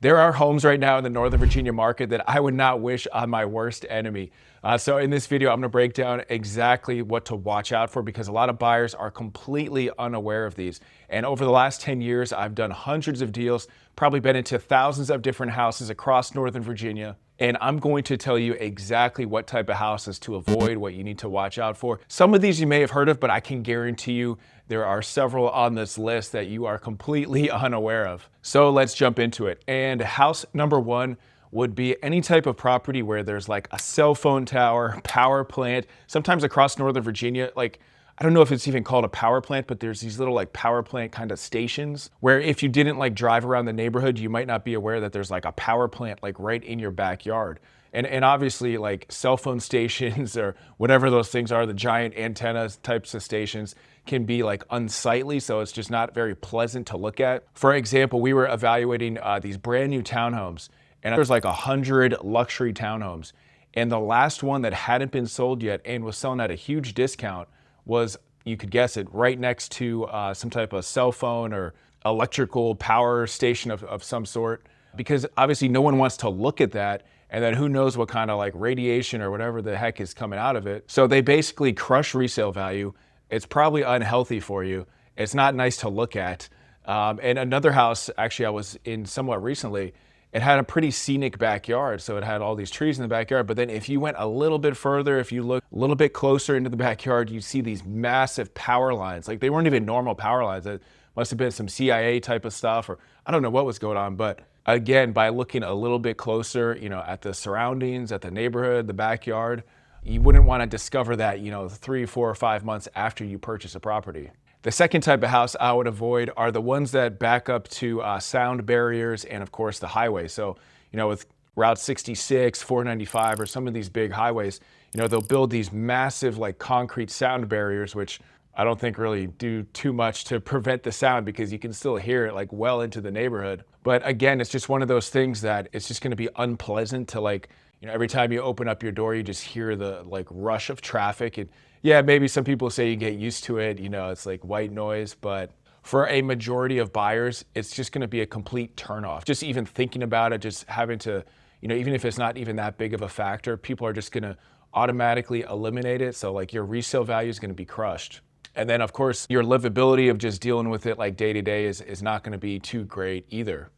There are homes right now in the Northern Virginia market that I would not wish on my worst enemy. So in this video, I'm gonna break down exactly what to watch out for because a lot of buyers are completely unaware of these. And over the last 10 years, I've done hundreds of deals, probably been into thousands of different houses across Northern Virginia. And I'm going to tell you exactly what type of houses to avoid, what you need to watch out for. Some of these you may have heard of, but I can guarantee you there are several on this list that you are completely unaware of. So let's jump into it. And house number one would be any type of property where there's like a cell phone tower, power plant. Sometimes across Northern Virginia, like, I don't know if it's even called a power plant, but there's these little like power plant kind of stations where if you didn't like drive around the neighborhood, you might not be aware that there's like a power plant like right in your backyard. And obviously like cell phone stations or whatever those things are, the giant antennas types of stations can be like unsightly. So it's just not very pleasant to look at. For example, we were evaluating these brand new townhomes and there's like 100 luxury townhomes. And the last one that hadn't been sold yet and was selling at a huge discount was, you could guess it, right next to some type of cell phone or electrical power station of some sort. Because obviously no one wants to look at that, and then who knows what kind of like radiation or whatever the heck is coming out of it. So they basically crush resale value. It's probably unhealthy for you. It's not nice to look at. And another house, actually I was in somewhat recently, it had a pretty scenic backyard. So it had all these trees in the backyard. But then if you went a little bit further, if you look a little bit closer into the backyard, you see these massive power lines. Like they weren't even normal power lines. It must have been some CIA type of stuff, or I don't know what was going on. But again, by looking a little bit closer, at the surroundings, at the neighborhood, the backyard, you wouldn't want to discover that, 3, 4, or 5 months after you purchase a property. The second type of house I would avoid are the ones that back up to sound barriers and of course the highway. So, with Route 66, 495, or some of these big highways, they'll build these massive like concrete sound barriers, which I don't think really do too much to prevent the sound because you can still hear it like well into the neighborhood. But again, it's just one of those things that it's just gonna be unpleasant to like, every time you open up your door, you just hear the like rush of traffic. And yeah, maybe some people say you get used to it, it's like white noise, but for a majority of buyers, it's just gonna be a complete turnoff. Just even thinking about it, just having to, even if it's not even that big of a factor, people are just gonna automatically eliminate it. So like your resale value is gonna be crushed. And then of course, your livability of just dealing with it like day to day is not gonna be too great either.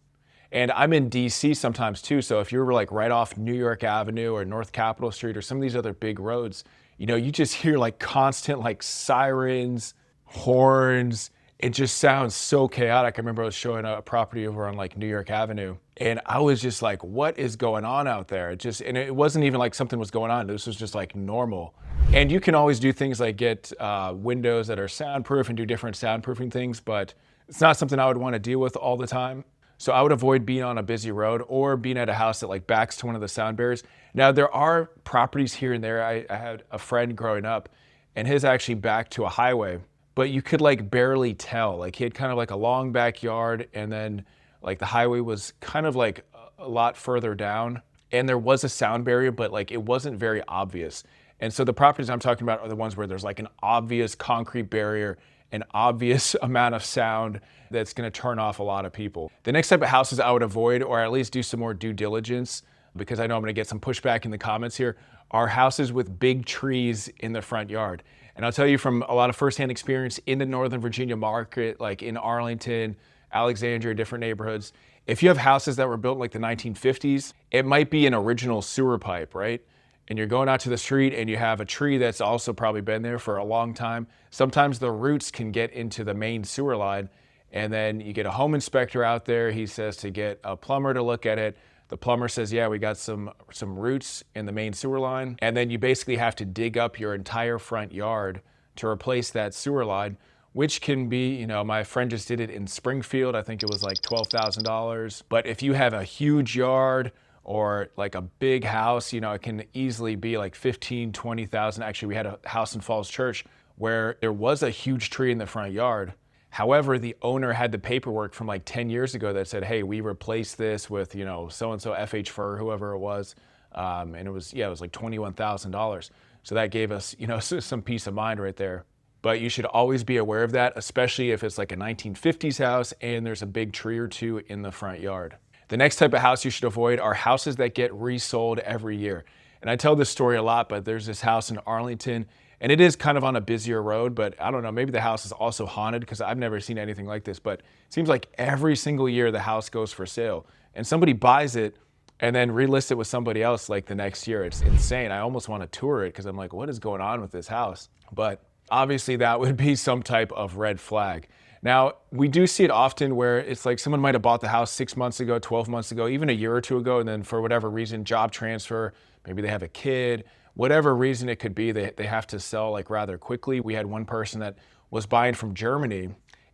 And I'm in DC sometimes too, so if you're like right off New York Avenue or North Capitol Street or some of these other big roads, you just hear like constant like sirens, horns. It just sounds so chaotic. I remember I was showing a property over on like New York Avenue and I was just like, what is going on out there? And it wasn't even like something was going on. This was just like normal. And you can always do things like get windows that are soundproof and do different soundproofing things, but it's not something I would want to deal with all the time. So I would avoid being on a busy road or being at a house that like backs to one of the sound barriers. Now there are properties here and there. I had a friend growing up and his actually backed to a highway, but you could like barely tell. Like he had kind of like a long backyard and then like the highway was kind of like a lot further down and there was a sound barrier, but like it wasn't very obvious. And so the properties I'm talking about are the ones where there's like an obvious concrete barrier, an obvious amount of sound that's gonna turn off a lot of people. The next type of houses I would avoid, or at least do some more due diligence, because I know I'm gonna get some pushback in the comments here, are houses with big trees in the front yard. And I'll tell you from a lot of firsthand experience in the Northern Virginia market, like in Arlington, Alexandria, different neighborhoods, if you have houses that were built in like the 1950s, it might be an original sewer pipe, right? And you're going out to the street and you have a tree that's also probably been there for a long time. Sometimes the roots can get into the main sewer line and then you get a home inspector out there. He says to get a plumber to look at it. The plumber says, yeah, we got some roots in the main sewer line. And then you basically have to dig up your entire front yard to replace that sewer line, which can be, my friend just did it in Springfield. I think it was like $12,000. But if you have a huge yard, or like a big house, it can easily be like 15, 20,000. Actually, we had a house in Falls Church where there was a huge tree in the front yard. However, the owner had the paperwork from like 10 years ago that said, hey, we replaced this with, so-and-so FH Fur, whoever it was. And it was like $21,000. So that gave us, some peace of mind right there. But you should always be aware of that, especially if it's like a 1950s house and there's a big tree or two in the front yard. The next type of house you should avoid are houses that get resold every year. And I tell this story a lot, but there's this house in Arlington, and it is kind of on a busier road, but I don't know, maybe the house is also haunted because I've never seen anything like this, but it seems like every single year the house goes for sale and somebody buys it and then relist it with somebody else like the next year. It's insane. I almost want to tour it because I'm like, what is going on with this house? But obviously that would be some type of red flag. Now, we do see it often where it's like someone might have bought the house 6 months ago, 12 months ago, even a year or two ago, and then for whatever reason, job transfer, maybe they have a kid, whatever reason it could be, they have to sell like rather quickly. We had one person that was buying from Germany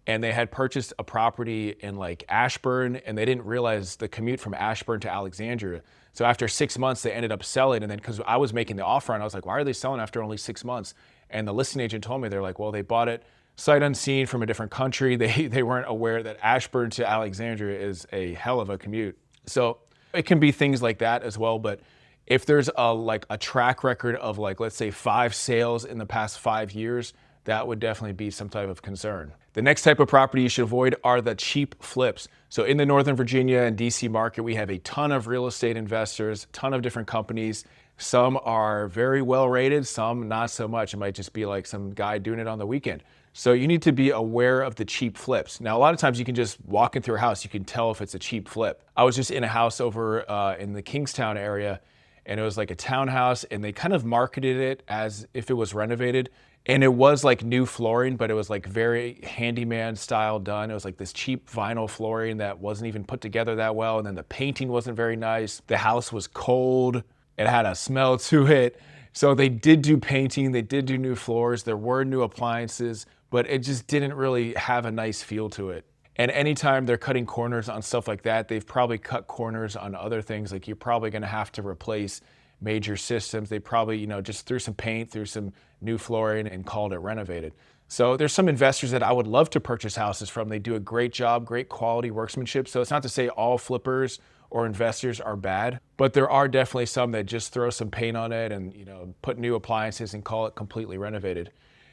and they had purchased a property in like Ashburn and they didn't realize the commute from Ashburn to Alexandria. So after 6 months, they ended up selling. And then because I was making the offer and I was like, why are they selling after only 6 months? And the listing agent told me, they're like, well, they bought it sight unseen from a different country. They weren't aware that Ashburn to Alexandria is a hell of a commute. So it can be things like that as well. But if there's a track record of like, let's say 5 sales in the past 5 years, that would definitely be some type of concern. The next type of property you should avoid are the cheap flips. So in the Northern Virginia and DC market, we have a ton of real estate investors, ton of different companies. Some are very well rated, some not so much. It might just be like some guy doing it on the weekend. So you need to be aware of the cheap flips. Now, a lot of times you can just walk into a house, you can tell if it's a cheap flip. I was just in a house over in the Kingstown area, and it was like a townhouse, and they kind of marketed it as if it was renovated. And it was like new flooring, but it was like very handyman style done. It was like this cheap vinyl flooring that wasn't even put together that well. And then the painting wasn't very nice. The house was cold. It had a smell to it. So they did do painting, they did do new floors, there were new appliances, but it just didn't really have a nice feel to it. And anytime they're cutting corners on stuff like that, they've probably cut corners on other things. Like you're probably gonna have to replace major systems. They probably, just threw some paint, threw some new flooring and called it renovated. So there's some investors that I would love to purchase houses from. They do a great job, great quality workmanship. So it's not to say all flippers or investors are bad, but there are definitely some that just throw some paint on it and put new appliances and call it completely renovated.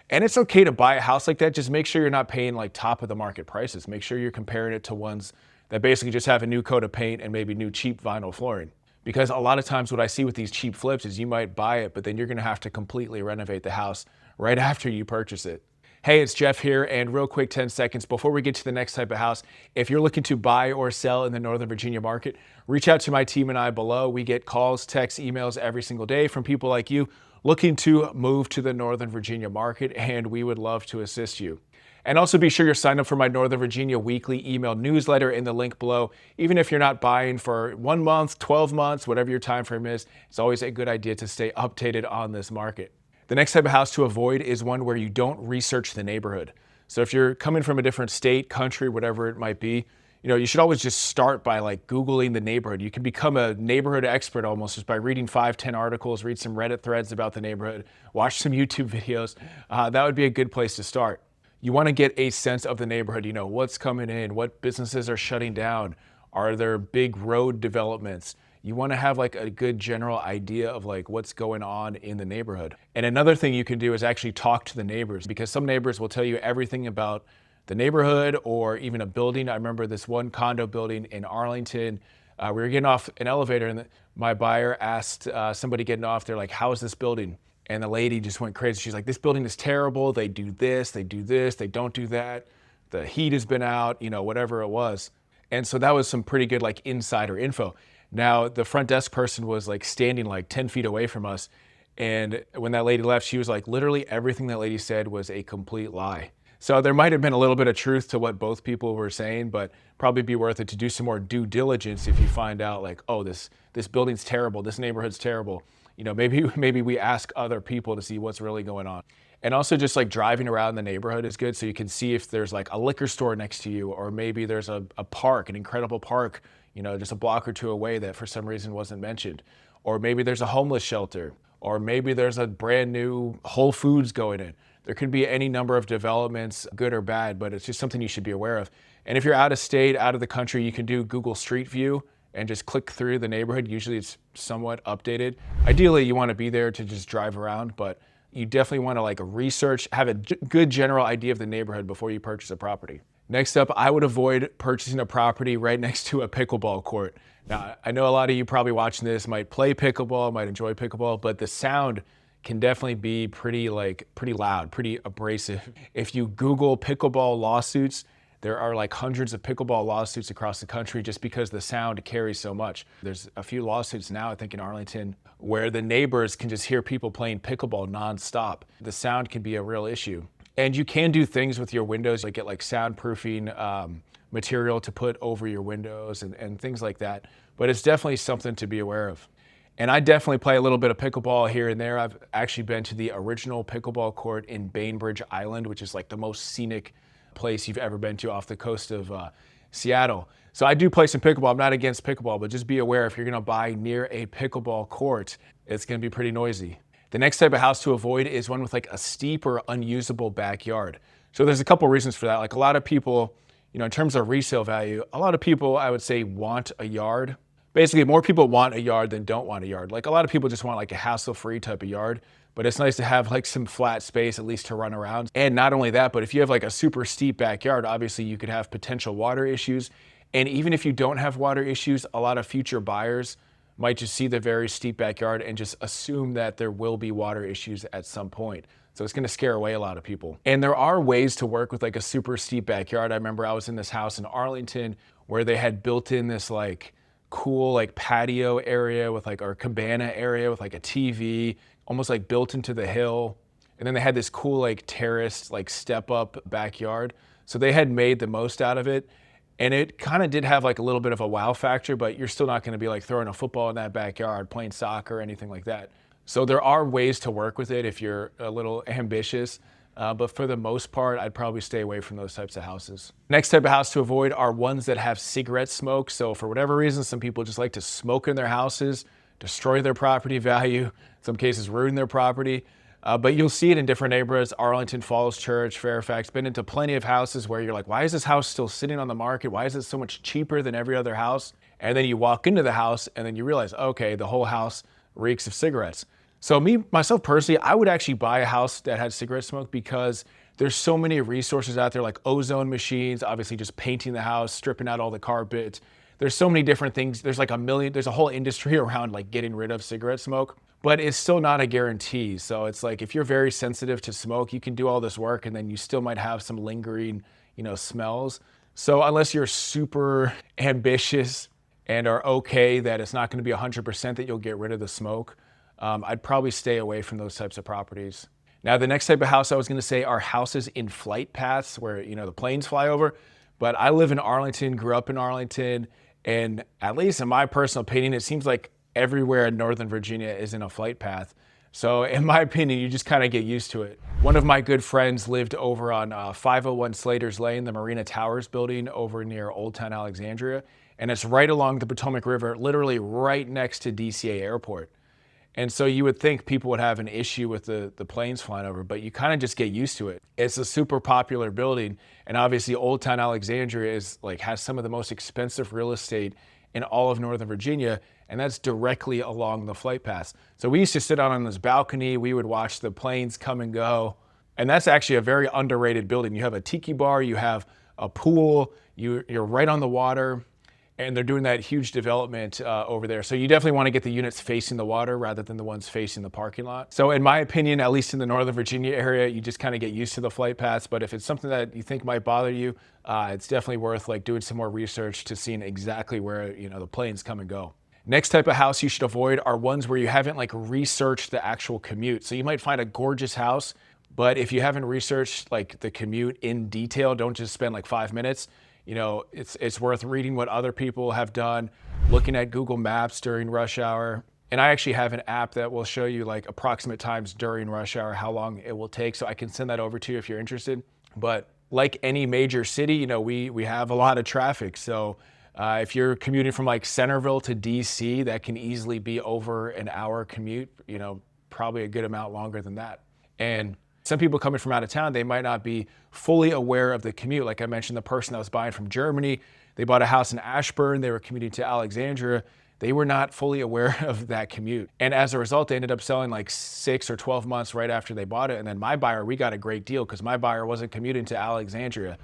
And it's okay to buy a house like that. Just make sure you're not paying like top of the market prices. Make sure you're comparing it to ones that basically just have a new coat of paint and maybe new cheap vinyl flooring. Because a lot of times what I see with these cheap flips is you might buy it, but then you're gonna have to completely renovate the house right after you purchase it. Hey, it's Jeff here, and real quick 10 seconds before we get to the next type of house, if you're looking to buy or sell in the Northern Virginia market, reach out to my team and I below. We get calls, texts, emails every single day from people like you looking to move to the Northern Virginia market, and we would love to assist you. And also be sure you're signed up for my Northern Virginia weekly email newsletter in the link below. Even if you're not buying for 1 month, 12 months, whatever your time frame is, it's always a good idea to stay updated on this market. The next type of house to avoid is one where you don't research the neighborhood. So if you're coming from a different state, country, whatever it might be, you should always just start by like Googling the neighborhood. You can become a neighborhood expert almost just by reading 5-10 articles, read some Reddit threads about the neighborhood, watch some YouTube videos. That would be a good place to start. You want to get a sense of the neighborhood, what's coming in, what businesses are shutting down, are there big road developments? You want to have like a good general idea of like what's going on in the neighborhood. And another thing you can do is actually talk to the neighbors, because some neighbors will tell you everything about the neighborhood or even a building. I remember this one condo building in Arlington. We were getting off an elevator and my buyer asked somebody getting off, they're like, how is this building? And the lady just went crazy. She's like, this building is terrible. They do this, they don't do that. The heat has been out, whatever it was. And so that was some pretty good like insider info. Now the front desk person was like standing like 10 feet away from us. And when that lady left, she was like, literally everything that lady said was a complete lie. So there might have been a little bit of truth to what both people were saying, but probably be worth it to do some more due diligence if you find out like, oh, this building's terrible, this neighborhood's terrible. Maybe we ask other people to see what's really going on. And also just like driving around the neighborhood is good, so you can see if there's like a liquor store next to you, or maybe there's a park, an incredible park, just a block or two away that for some reason wasn't mentioned. Or maybe there's a homeless shelter, or maybe there's a brand new Whole Foods going in. There could be any number of developments, good or bad, but it's just something you should be aware of. And if you're out of state, out of the country, you can do Google Street View and just click through the neighborhood. Usually it's somewhat updated. Ideally, you want to be there to just drive around, but you definitely want to like research, have a good general idea of the neighborhood before you purchase a property. Next up, I would avoid purchasing a property right next to a pickleball court. Now, I know a lot of you probably watching this might play pickleball, might enjoy pickleball, but the sound can definitely be pretty loud, pretty abrasive. If you Google pickleball lawsuits, there are like hundreds of pickleball lawsuits across the country just because the sound carries so much. There's a few lawsuits now, I think in Arlington, where the neighbors can just hear people playing pickleball nonstop. The sound can be a real issue. And you can do things with your windows, like get like soundproofing material to put over your windows and things like that. But it's definitely something to be aware of. And I definitely play a little bit of pickleball here and there. I've actually been to the original pickleball court in Bainbridge Island, which is like the most scenic place you've ever been to off the coast of Seattle. So I do play some pickleball. I'm not against pickleball, but just be aware if you're gonna buy near a pickleball court, it's gonna be pretty noisy. The next type of house to avoid is one with like a steep or unusable backyard. So there's a couple reasons for that. Like a lot of people, in terms of resale value, a lot of people, I would say, want a yard. Basically, more people want a yard than don't want a yard. Like a lot of people just want like a hassle-free type of yard, but it's nice to have like some flat space at least to run around. And not only that, but if you have like a super steep backyard, obviously you could have potential water issues. And even if you don't have water issues, a lot of future buyers might just see the very steep backyard and just assume that there will be water issues at some point. So it's gonna scare away a lot of people. And there are ways to work with like a super steep backyard. I remember I was in this house in Arlington where they had built in this like cool like patio area with like, or cabana area with like a TV, almost like built into the hill. And then they had this cool like terraced like step up backyard. So they had made the most out of it. And it kind of did have like a little bit of a wow factor, but you're still not gonna be like throwing a football in that backyard, playing soccer or anything like that. So there are ways to work with it if you're a little ambitious, but for the most part, I'd probably stay away from those types of houses. Next type of house to avoid are ones that have cigarette smoke. So for whatever reason, some people just like to smoke in their houses, destroy their property value, in some cases ruin their property. But you'll see it in different neighborhoods, Arlington, Falls Church, Fairfax, been into plenty of houses where you're like, why is this house still sitting on the market? Why is it so much cheaper than every other house? And then you walk into the house and then you realize, okay, the whole house reeks of cigarettes. So myself personally, I would actually buy a house that had cigarette smoke because there's so many resources out there like ozone machines, obviously just painting the house, stripping out all the carpet. There's so many different things. There's a whole industry around like getting rid of cigarette smoke, but it's still not a guarantee. So it's like, if you're very sensitive to smoke, you can do all this work and then you still might have some lingering, smells. So unless you're super ambitious and are okay that it's not going to be 100% that you'll get rid of the smoke, I'd probably stay away from those types of properties. Now, the next type of house I was going to say are houses in flight paths where, the planes fly over. But I live in Arlington, grew up in Arlington, and at least in my personal opinion, it seems like everywhere in Northern Virginia is in a flight path. So in my opinion, you just kind of get used to it. One of my good friends lived over on 501 Slater's Lane, the Marina Towers building over near Old Town Alexandria. And it's right along the Potomac River, literally right next to DCA Airport. And so you would think people would have an issue with the planes flying over, but you kind of just get used to it. It's a super popular building. And obviously Old Town Alexandria has some of the most expensive real estate in all of Northern Virginia. And that's directly along the flight paths. So we used to sit out on this balcony. We would watch the planes come and go. And that's actually a very underrated building. You have a tiki bar, you have a pool, you're right on the water. And they're doing that huge development over there. So you definitely want to get the units facing the water rather than the ones facing the parking lot. So in my opinion, at least in the Northern Virginia area, you just kind of get used to the flight paths. But if it's something that you think might bother you, it's definitely worth doing some more research to seeing exactly where the planes come and go. Next type of house you should avoid are ones where you haven't researched the actual commute. So you might find a gorgeous house, but if you haven't researched the commute in detail, don't just spend 5 minutes. It's worth reading what other people have done, looking at Google Maps during rush hour. And I actually have an app that will show you approximate times during rush hour, how long it will take. So I can send that over to you if you're interested. But like any major city, we have a lot of traffic. So if you're commuting from Centerville to DC, that can easily be over an hour commute, probably a good amount longer than that. And some people coming from out of town, they might not be fully aware of the commute. Like I mentioned, the person that was buying from Germany, they bought a house in Ashburn, they were commuting to Alexandria. they were not fully aware of that commute. And as a result, they ended up selling like 6 or 12 months right after they bought it. And then my buyer, we got a great deal because my buyer wasn't commuting to Alexandria.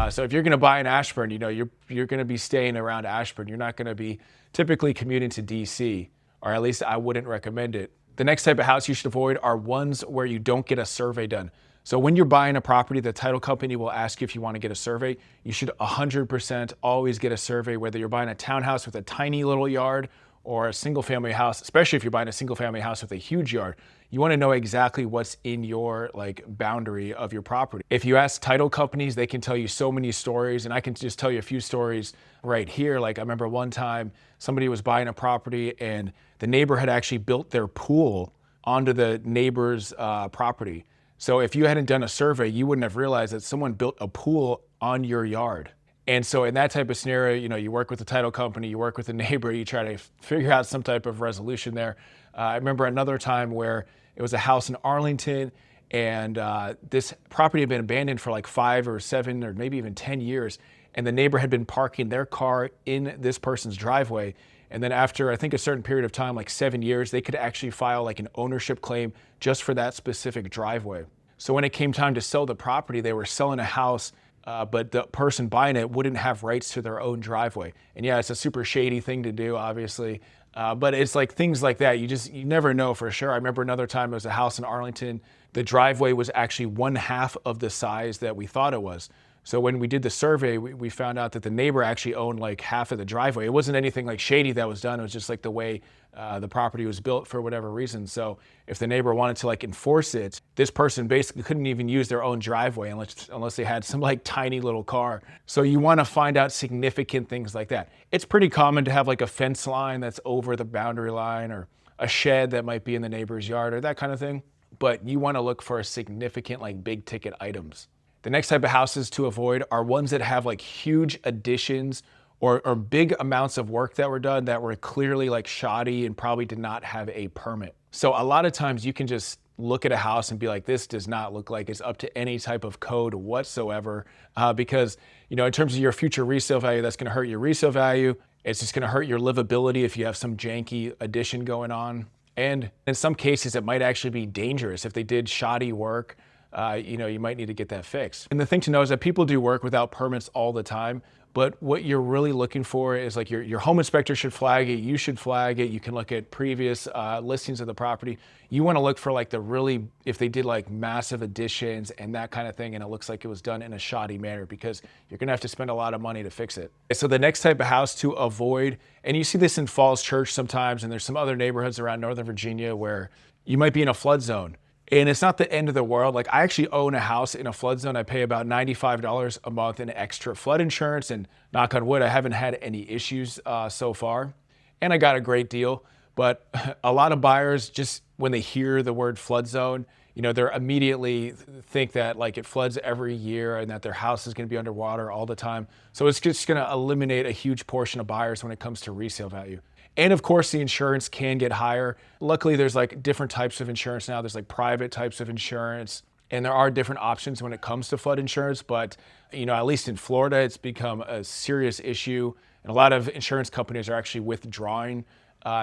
So if you're going to buy in Ashburn, you know, you're going to be staying around Ashburn. You're not going to be typically commuting to DC, or at least I wouldn't recommend it. The next type of house you should avoid are ones where you don't get a survey done. So when you're buying a property, the title company will ask you if you want to get a survey. You should 100% always get a survey, whether you're buying a townhouse with a tiny little yard or a single family house, especially if you're buying a single family house with a huge yard. You want to know exactly what's in your like boundary of your property. If you ask title companies, they can tell you so many stories, and I can just tell you a few stories right here. Like I remember one time somebody was buying a property and the neighbor had actually built their pool onto the neighbor's property. So if you hadn't done a survey, you wouldn't have realized that someone built a pool on your yard. And so in that type of scenario, you know, you work with the title company, you work with the neighbor, you try to figure out some type of resolution there. I remember another time where it was a house in Arlington, and this property had been abandoned for like 5 or 7 or maybe even 10 years. And the neighbor had been parking their car in this person's driveway. And then after, I think, a certain period of time, like 7 years, they could actually file like an ownership claim just for that specific driveway. So when it came time to sell the property, they were selling a house, but the person buying it wouldn't have rights to their own driveway. And yeah, it's a super shady thing to do, obviously. But it's like things like that. You never know for sure. I remember another time it was a house in Arlington. The driveway was actually 1/2 of the size that we thought it was. So when we did the survey, we found out that the neighbor actually owned like half of the driveway. It wasn't anything like shady that was done. It was just like the way the property was built for whatever reason. So if the neighbor wanted to like enforce it, this person basically couldn't even use their own driveway unless they had some like tiny little car. So you want to find out significant things like that. It's pretty common to have like a fence line that's over the boundary line, or a shed that might be in the neighbor's yard, or that kind of thing. But you want to look for significant like big ticket items. The next type of houses to avoid are ones that have like huge additions or big amounts of work that were done that were clearly like shoddy and probably did not have a permit. So a lot of times you can just look at a house and be like, this does not look like it's up to any type of code whatsoever, because, you know, in terms of your future resale value, that's going to hurt your resale value. It's just going to hurt your livability if you have some janky addition going on. And in some cases, it might actually be dangerous if they did shoddy work. You know, you might need to get that fixed. And the thing to know is that people do work without permits all the time, but what you're really looking for is like your home inspector should flag it, you should flag it, you can look at previous listings of the property. You want to look for like if they did like massive additions and that kind of thing, and it looks like it was done in a shoddy manner, because you're going to have to spend a lot of money to fix it. So the next type of house to avoid, and you see this in Falls Church sometimes, and there's some other neighborhoods around Northern Virginia where you might be in a flood zone. And it's not the end of the world. Like I actually own a house in a flood zone. I pay about $95 a month in extra flood insurance, and knock on wood, I haven't had any issues so far. And I got a great deal. But a lot of buyers, just when they hear the word flood zone, you know, they're immediately think that like it floods every year and that their house is going to be underwater all the time. So it's just going to eliminate a huge portion of buyers when it comes to resale value. And of course, the insurance can get higher. Luckily, there's like different types of insurance now. There's like private types of insurance, and there are different options when it comes to flood insurance. But, you know, at least in Florida, it's become a serious issue. And a lot of insurance companies are actually withdrawing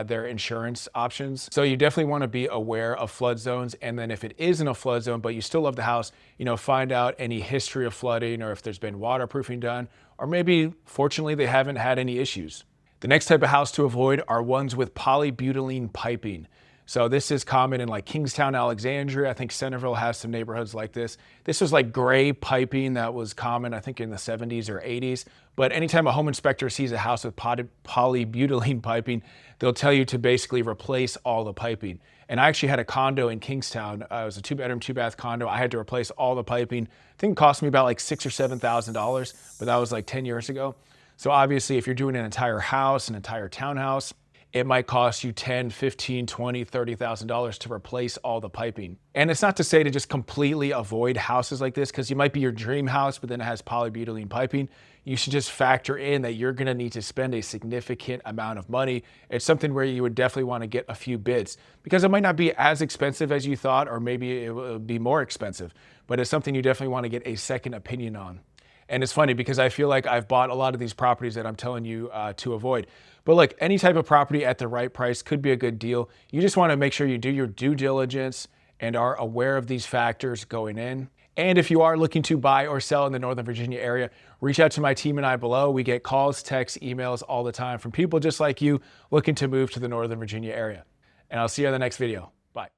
their insurance options. So you definitely want to be aware of flood zones. And then if it isn't a flood zone, but you still love the house, you know, find out any history of flooding, or if there's been waterproofing done, or maybe fortunately they haven't had any issues. The next type of house to avoid are ones with polybutylene piping. So this is common in like Kingstown, Alexandria. I think Centerville has some neighborhoods like this. This was like gray piping that was common, I think, in the 70s or 80s. But anytime a home inspector sees a house with polybutylene piping, they'll tell you to basically replace all the piping. And I actually had a condo in Kingstown. It was a 2-bedroom, 2-bath condo. I had to replace all the piping. I think it cost me about like $6,000 or $7,000, but that was like 10 years ago. So obviously, if you're doing an entire house, an entire townhouse, it might cost you $10,000, $15,000, $20,000, $30,000 to replace all the piping. And it's not to say to just completely avoid houses like this, because you might be your dream house, but then it has polybutylene piping. You should just factor in that you're going to need to spend a significant amount of money. It's something where you would definitely want to get a few bids, because it might not be as expensive as you thought, or maybe it will be more expensive, but it's something you definitely want to get a second opinion on. And it's funny because I feel like I've bought a lot of these properties that I'm telling you to avoid. But look, any type of property at the right price could be a good deal. You just want to make sure you do your due diligence and are aware of these factors going in. And if you are looking to buy or sell in the Northern Virginia area, reach out to my team and I below. We get calls, texts, emails all the time from people just like you looking to move to the Northern Virginia area. And I'll see you in the next video. Bye.